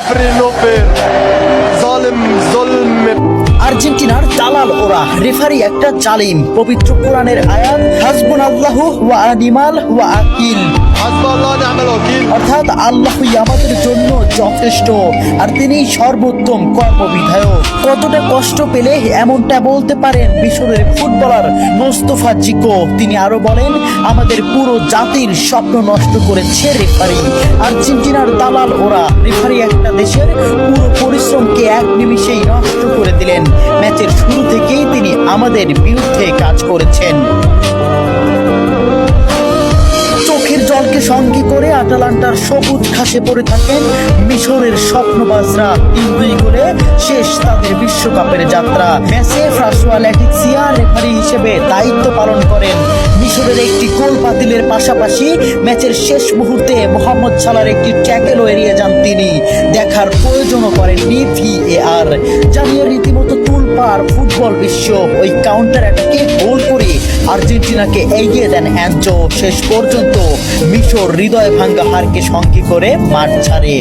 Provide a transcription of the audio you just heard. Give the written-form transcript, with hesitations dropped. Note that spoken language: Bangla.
referee no fair. ظالم ظلم. আর্জেন্টিনার দালাল ওরা, রেফারি একটা জালিম। পবিত্র কোরআনের আয়াত হাসবুনাল্লাহু ওয়া নিমাল ওয়াকিল, حسب الله ونعم الوكيل. অর্থাৎ আল্লাহই আমাদের জন্য যথেষ্ট আর তিনি সর্বোত্তম কর্মবিধায়ক। কতটা কষ্ট পেলে এমনটা বলতে পারেন মিশরের ফুটবলার মোস্তফা জিকো। তিনি আরো বলেন, আমাদের পুরো জাতির স্বপ্ন নষ্ট করেছে রেফারি। আর্জেন্টিনার দালাল ওরা, রেফারি একটা দেশের পুরো পরিশ্রমকে এক নিমিষেই নষ্ট করে দিলেন। ম্যাচের শুরু থেকেই তিনি আমাদের বিরুদ্ধে কাজ করেছেন। চোখের জলকে সঙ্গী করে আটালান্টার সবুজ ঘাসে পড়ে থাকেন মিশরের স্বপ্নবাজরা। 3-2 গোলে শেষ তাদের বিশ্বকাপের যাত্রা। ম্যাচে ফ্রাসোয়া ল্যাটিসিয়া রেফারি হিসেবে দায়িত্ব পালন করেন। মিশরের একটি গোল বাতিলের পাশাপাশি ম্যাচের শেষ মুহূর্তে মোহাম্মদ সালার একটি ট্যাকেলও এড়িয়ে যান তিনি। দেখার প্রয়োজনও করেননি VAR। জানিয়ে রীতিমতো তুলপাড় ফুটবল বিশ্ব। ওই কাউন্টার অ্যাটাকে গোল করে আর্জেন্টিনাকে এগিয়ে দেন অ্যাঞ্জো। শেষ পর্যন্ত মিশর হৃদয় ভাঙ্গা হারকে সঙ্গী করে মাঠ ছাড়ে।